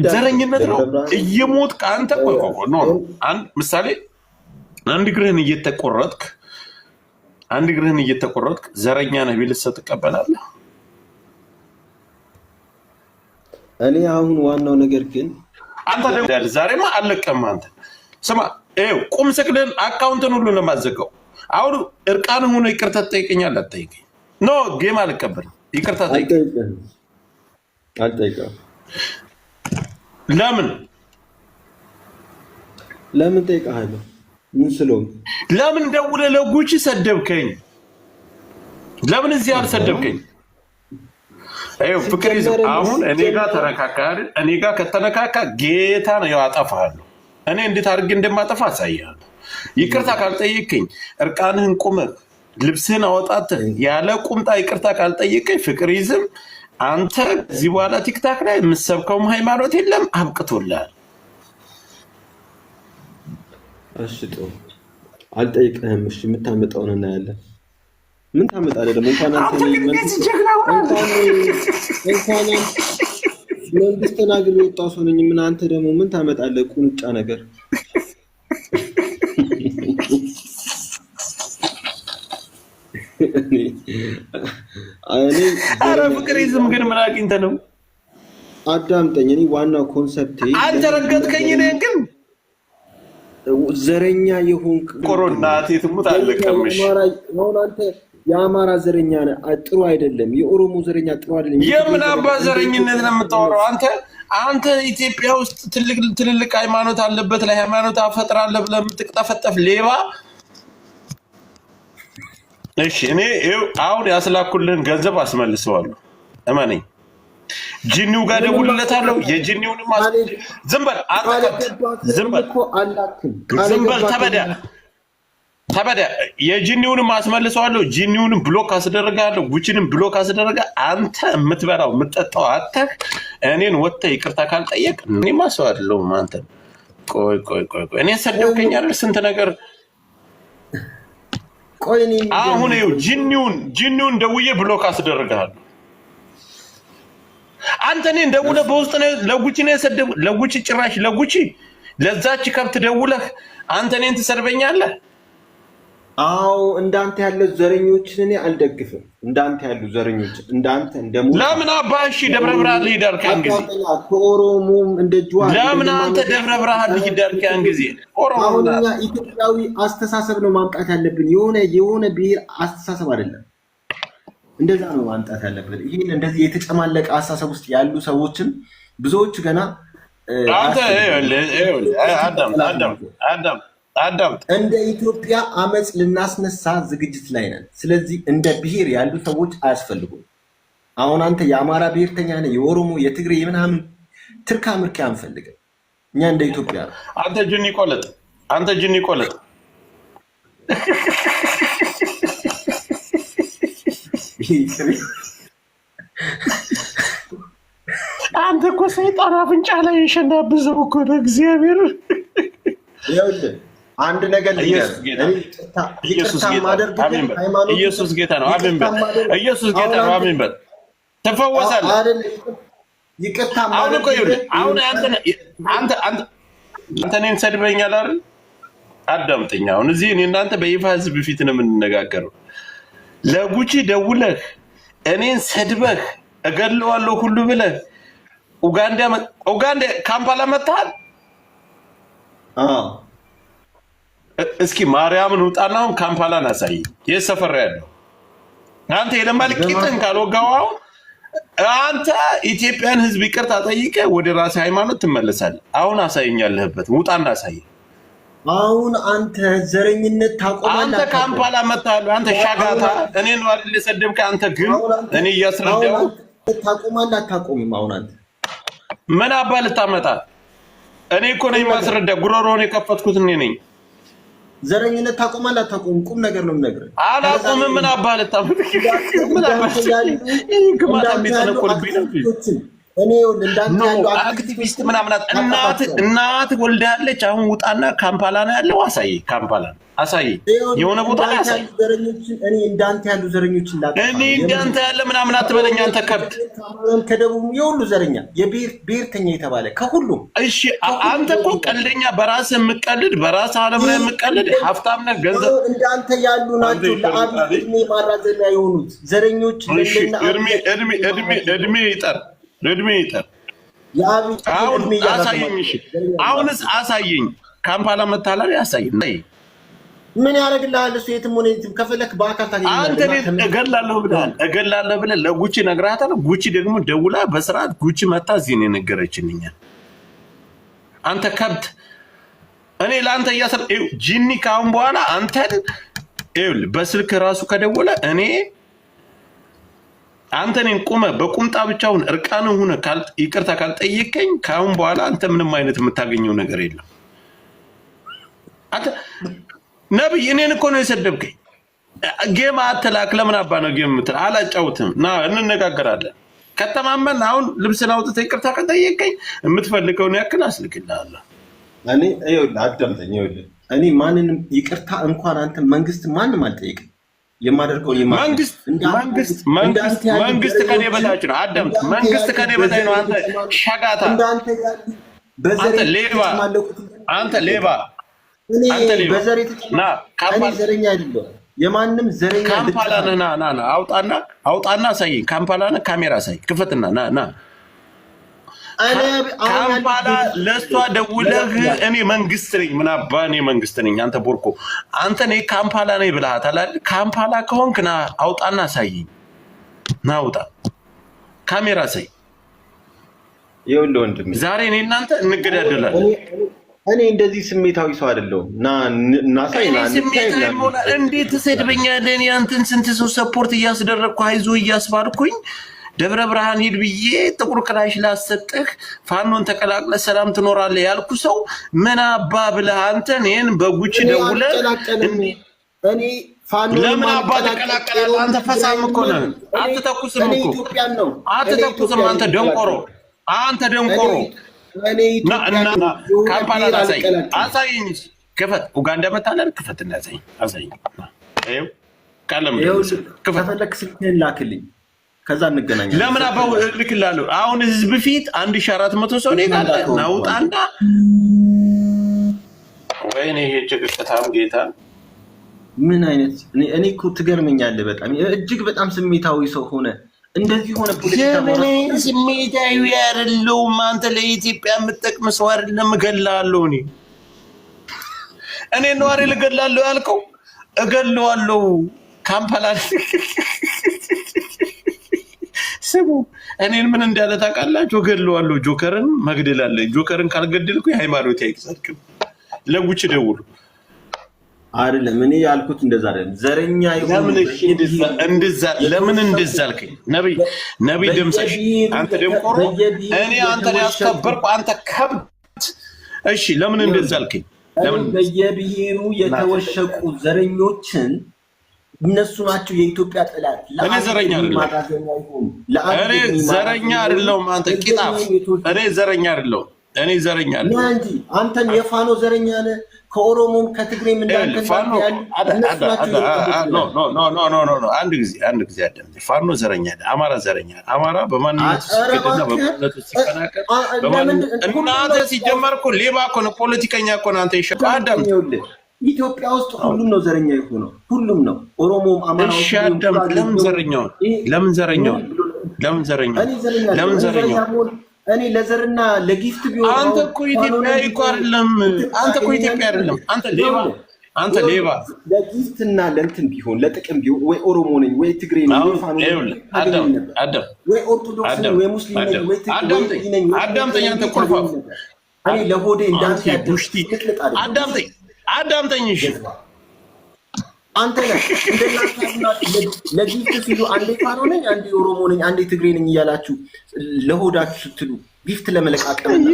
ዘረኝነት ነው እየሞትክ አንተ ቆይ ኖ አንድ ምሳሌ አንድ ግርህን እየተቆረጥክ ዘረኛ ነህ ቢልስ ትቀበላለህ? እኔ አሁን ዋናው ነገር ግን አንተ ደግሞ ዛሬማ አለቀም አንተ ስማ ቁም ስቅልን አካውንትን ሁሉ ለማዘጋው አሁን እርቃን ሆኖ ይቅርታ ትጠይቀኛለህ አትጠይቀኝ? ኖ ጌም አልቀበልም ይቅርታ አልጠይቅም። ለምን ጠይቀሃለሁ? ምን ስለሆነ ለምን ደውለህ ለጉቺ ሰደብከኝ? ለምን እዚህ አልሰደብከኝ? ፍቅር ይዘው አሁን እኔ ጋር ተነካካ አይደል? እኔ ጋር ከተነካካ ጌታ ነው ያጠፋሃለሁ። እኔ እንዴት አድርጌ እንደማጠፋ አሳይሃለሁ። ይቅርታ ካልጠየቅከኝ እርቃንህን ቁመህ ልብስህን አወጣተህ ያለ ቁምጣ ይቅርታ ካልጠየቅከኝ ፍቅር ይዝም አንተ እዚህ በኋላ ቲክታክ ላይ የምትሰብከውም ሃይማኖት የለም አብቅቶልሃል። እሺ ጥሩ አልጠይቅህም። እሺ የምታመጣውን እናያለን። ምን ታመጣለህ ደግሞ? እንኳን አንተ መንግስት ተናግሮ የወጣው ሰው ነኝ። ምን አንተ ደግሞ ምን ታመጣለህ? ቁንጫ ነገር ኧረ ፍቅር ይዝም ግን ምን አግኝተህ ነው? አዳምጠኝ። እኔ ዋናው ኮንሰፕቴ አንተ ረገጥከኝ። እኔ ግን ዘረኛ የሆንክ ኮሮና ትሙት አለቀምሽ። አሁን አንተ የአማራ ዘረኛ ነህ፣ ጥሩ አይደለም። የኦሮሞ ዘረኛ ጥሩ አይደለም። የምን አባ ዘረኝነት ነው የምታወራው አንተ ኢትዮጵያ ውስጥ ትልልቅ ሃይማኖት አለበት ላይ ሃይማኖት አፈጥራለህ ብለህ የምትቅጠፈጠፍ ሌባ። እሺ እኔ አሁን ያስላኩልህን ገንዘብ አስመልሰዋለሁ፣ እመነኝ። ጂኒው ጋር ደውልለታለሁ። የጂኒውን ዝም በል ተበዳ የጂኒውንም አስመልሰዋለሁ። ጂኒውንም ብሎክ አስደረጋለሁ። ጉቺንም ብሎክ አስደረጋ። አንተ የምትበላው የምትጠጣው አተህ እኔን ወጥተህ ይቅርታ ካልጠየቅ እኔማ ሰው አይደለሁም። አንተ ቆይ እኔ ሰደብከኝ አይደል? ስንት ነገር አሁን ይኸው ጂኒውን ደውዬ ብሎክ አስደረጋለሁ። አንተ እኔን ደውለህ በውስጥ ነው ለጉቺ ነው የሰደብ ለጉቺ ጭራሽ ለጉቺ ለዛች ከብት ደውለህ አንተ እኔን ትሰድበኛለህ? አዎ እንዳንተ ያለ ዘረኞችን እኔ አልደግፍም። እንዳንተ ያሉ ዘረኞች እንዳንተ እንደሙ ለምን አባሽ ደብረ ብርሃን ሊደርካን ጊዜ ኦሮሞም እንደ ጁዋ ለምን አንተ ደብረ ብርሃን ሊደርካን ጊዜ ኦሮሞና ኢትዮጵያዊ አስተሳሰብ ነው ማምጣት ያለብን። የሆነ ብሔር አስተሳሰብ አይደለም። እንደዛ ነው ማምጣት ያለብን። ይሄን እንደዚህ የተጨማለቀ አስተሳሰብ ውስጥ ያሉ ሰዎችን ብዙዎች ገና አዳም እንደ ኢትዮጵያ አመጽ ልናስነሳ ዝግጅት ላይ ነን። ስለዚህ እንደ ብሔር ያሉ ሰዎች አያስፈልጉም። አሁን አንተ የአማራ ብሔርተኛ ነህ፣ የኦሮሞ የትግሬ የምናምን ትርካ ምርካ አንፈልግም። እኛ እንደ ኢትዮጵያ ነው። አንተ ጅኒ ቆለጥ አንተ እኮ ሰይጣን አፍንጫ ላይ የሸናብዘው እኮ ነው። እግዚአብሔር ይኸውልህ አንድ ነገር ኢየሱስ ጌታ ነው። አሜን በል። ኢየሱስ ጌታ ነው። አሜን በል። ትፈወሳለህ አይደል? ይቅርታ ማለት አሁን አንተ እኔን ሰድበኛል አይደል? አዳምጠኝ። አሁን እዚህ እኔ እናንተ በይፋ ህዝብ ፊት ነው የምንነጋገረው። ለጉቺ ደውለህ እኔን ሰድበህ እገለዋለሁ ሁሉ ብለህ ኡጋንዳ ካምፓላ መጥተሃል። እስኪ ማርያምን ውጣና አሁን ካምፓላን አሳይ። የት ሰፈር ያለው አንተ የለማል ቂጥን ካልወጋው አሁን አንተ ኢትዮጵያን ህዝብ ይቅርታ ጠይቀህ ወደ ራስህ ሃይማኖት ትመለሳለህ። አሁን አሳይኛለህበት ውጣና አሳይ። አሁን አንተ ዘረኝነት ታቆማለህ። አንተ ካምፓላ መጥተሃል። አንተ ሻጋታ እኔን ነው አይደል የሰደብከኝ? አንተ ግን እኔ እያስረዳሁ ታቆማለህ አታቆምም? አሁን አንተ ምን አባ ልታመጣ? እኔ እኮ ነኝ ማስረዳ። ጉሮሮውን የከፈትኩት እኔ ነኝ። ዘረኝነት ታቆማለህ አታቆምም? ቁም ነገር ነው የምነግርህ። አላቆምም። ምን አባ ልታመጣ? ምን አባ እኔ እንዳንተ ያለው አክቲቪስት ምናምን እናት ወልዳለች። አሁን ውጣና ካምፓላ ነው ያለው። ካምፓላ አሳይ፣ የሆነ ቦታ ላይ አሳይ። እኔ እንዳንተ ያሉ ዘረኞችን ላጣ እኔ እንዳንተ ያለ ምናምን አትበለኝ አንተ ከብት። ከደቡብ የሁሉ ዘረኛ ብሔርተኛ የተባለ ከሁሉም። እሺ አንተ እኮ ቀልደኛ፣ በራስህ የምትቀልድ በራስህ ዓለም ላይ የምትቀልድ ሀብታም ነህ፣ ገንዘብ እንዳንተ ያሉ ናቸው። ለአብይ ማራዘሚያ የሆኑት ዘረኞች እድሜ ይጠር አሁንስ አሳየኝ። ካምፓላ መታለል ያሳየኝ። ምን ያደርግልሃል እሱ? የትም ሆነ የትም ከፈለክ በአካል ታገኛለህ። አንተ እገላለሁ ብለህ ለጉቺ ነግራታለህ። ጉቺ ደግሞ ደውላ በስርዓት ጉቺ መታ እዚህ ነው የነገረችኝ። አንተ ከብት፣ እኔ ለአንተ ጂኒ ካሁን በኋላ አንተን በስልክ ራሱ ከደወለ አንተ እኔን ቁመህ በቁምጣ ብቻውን እርቃንህ ሆነ ይቅርታ ካልጠየቀኝ ካሁን በኋላ አንተ ምንም አይነት የምታገኘው ነገር የለም። አንተ ነብይ እኔን እኮ ነው የሰደብከኝ። ጌም አትላክ። ለምን አባ ነው ጌም የምትል? አላጫውትም። ና እንነጋገራለን። ከተማመን አሁን ልብስን አውጥተህ ይቅርታ ከጠየቀኝ የምትፈልገውን ያክል አስልክልሃለሁ። እኔ አዳምጠኝ። እኔ ማንንም ይቅርታ እንኳን አንተ መንግስት ማንም አልጠይቅም። የማደርገው መንግስት ከኔ በታች ነው። አዳምጥ። መንግስት ከኔ በታች ነው። አንተ ሸጋታ፣ አንተ ሌባ፣ አንተ ሌባ፣ አንተ ሌባ። ዘረኛ አይደለም። የማንም ዘረኛ ካምፓላ ና አውጣና አሳየኝ። ካምፓላ ነህ፣ ካሜራ አሳይ፣ ክፈትና ና ካምፓላ ለእሷ ደውለህ እኔ መንግስት ነኝ ምን አባ እኔ መንግስት ነኝ። አንተ ቦርኮ አንተ ነኝ ካምፓላ ነኝ ብለሃታል አይደል? ካምፓላ ከሆንክ ና አውጣና አሳየኝ። ና አውጣ፣ ካሜራ አሳይ። ይኸውልህ ወንድሜ ዛሬ እኔ እናንተ እንገዳደላለን። እኔ እንደዚህ ስሜታዊ ሰው አይደለሁም። እንዴት ትሰድበኛለህ? እኔ አንተን ስንት ሰው ሰፖርት እያስደረግኩ አይዞህ እያስባልኩኝ ደብረ ብርሃን ሂድ ብዬ ጥቁር ክላሽ ላሰጥህ ፋኖን ተቀላቅለ ሰላም ትኖራለህ ያልኩ ሰው ምን አባ ብለህ አንተን ይሄን በጉቺ ደውለህ ለምን አባ ተቀላቀላለህ? አንተ ፈሳም እኮ ነህ። አትተኩስም እኮ አትተኩስም። አንተ ደንቆሮ ካምፓላ አሳየኝ። ክፈት። ኡጋንዳ መታለል ክፈት እና አሳየኝ። ከፈለክ ስልክህን ላክልኝ፣ ከዛ እንገናኛለን። ለምን አባው ልክላለሁ። አሁን ህዝብ ፊት 1400 ሰው ነው ጋር ናውጣና ወይኔ ይሄ ጭቅቅታም ጌታ ምን አይነት እኔ እኮ ትገርመኛለህ። በጣም እጅግ በጣም ስሜታዊ ሰው ሆነ እንደዚህ ሆነ። ፖለቲካ ስሜታዊ አይደለሁም። አንተ ለኢትዮጵያ የምትጠቅም ሰው አይደለም። እገላለሁ። እኔ ነዋሪ ልገላለሁ ያልከው እገለዋለሁ። ካምፓላ ስሙ እኔን ምን እንዳለ ታውቃላችሁ? እገለዋለሁ። ጆከርን መግደል አለ። ጆከርን ካልገደልኩ የሃይማኖት አይጸድቅም። ለጉቺ ደውሉ። አይደለም እኔ ያልኩት እንደዛ አይደለም። ዘረኛ ይሁን ለምን እንደዛ አልከኝ? ነብይ ደምሰሽ አንተ ደምቆሮ እኔ አንተን ያስከበርኩ አንተ ከብት። እሺ ለምን እንደዛ አልከኝ? ለምን በየብሔሩ የተወሸቁ ዘረኞችን እነሱ ናቸው የኢትዮጵያ ጠላት። እኔ ዘረኛ አይደለሁም። አንተ ቂጣፍ እኔ ዘረኛ አይደለሁም። እንጂ አንተን የፋኖ ዘረኛ ነህ። ከኦሮሞም ከትግሬም እንዳንተ አንድ ጊዜ አዳምጥ። ፋኖ ዘረኛ አይደል? አማራ ዘረኛ አይደል? አማራ በማንነቱ ሲገደልና በማንነቱ ሲፈናቀል እናንተ ሲጀመር እኮ ሌባ እኮ ነው፣ ፖለቲከኛ እኮ ነው። አንተ ይሻል አዳምጥ። ኢትዮጵያ ውስጥ ሁሉም ነው ዘረኛ የሆነው፣ ሁሉም ነው። ኦሮሞም አማራው እሺ አዳምጥ። ለምን ዘረኛው እኔ ለዘርና ለጊፍት ቢሆን አንተ እኮ ኢትዮጵያዊ እኮ አይደለም። አንተ ሌባ ለጊፍትና ለእንትን ቢሆን ለጥቅም ቢሆን ወይ ኦሮሞ ነኝ ወይ ትግሬ ነኝ ወይ ፋኖ ነኝ ወይ ኦርቶዶክስ ነኝ ወይ ሙስሊም ነኝ ወይ ትግሬ ነኝ። አዳምጠኝ። አንተ ቁልፋ እኔ ለሆዴ እንዳንተ ያደርኩት አዳምጠኝ። እሺ አንተ ነህ ለጊፍት ሲሉ አንዴ ፋኖ ነኝ አንዴ ኦሮሞ ነኝ አንዴ ትግሬ ነኝ እያላችሁ ለሆዳችሁ ስትሉ ጊፍት ለመለቃቀም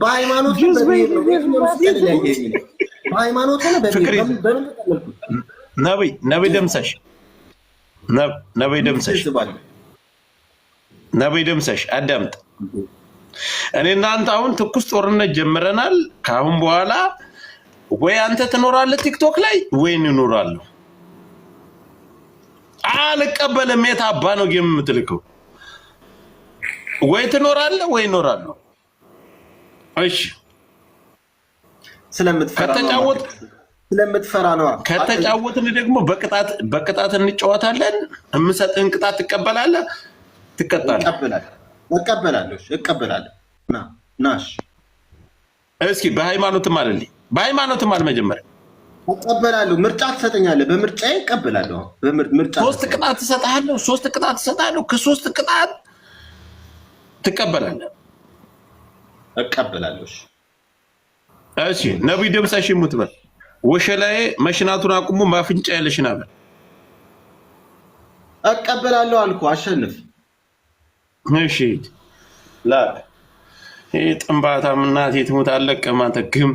በሃይማኖት ነብይ ደምሰሽ ነብይ ደምሰሽ አዳምጥ። እኔ እናንተ አሁን ትኩስ ጦርነት ጀምረናል። ካሁን በኋላ ወይ አንተ ትኖራለህ ቲክቶክ ላይ ወይ እንኖራለሁ። አልቀበልም። የት አባ ነው የምትልከው? ወይ ትኖራለህ ወይ እኖራለሁ። እሺ ስለምትፈራ ነው። ከተጫወትን ደግሞ በቅጣት እንጫወታለን። የምሰጥህን ቅጣት ትቀበላለህ፣ ትቀጣለህ። እቀበላለሁ። ናሽ እስኪ በሃይማኖትም አለልኝ። በሃይማኖትም አለ መጀመሪያ እቀበላለሁ። ምርጫ ትሰጠኛለህ፣ በምርጫዬ እቀበላለሁ። በምርጫ 3 ቅጣት እሰጥሃለሁ። ከ3 ቅጣት ትቀበላለህ። እቀበላለሁ። እሺ ነብይ ደምሳሽ ይሙት በል። ወሸላዬ መሽናቱን አቁሙ፣ ማፍንጫ ያለሽና በል። እቀበላለሁ አልኩ። አሸንፍ። እሺ ላክ። ይሄ ጥንባታም እናቴ ትሙት አለቀ። ማንተ ግም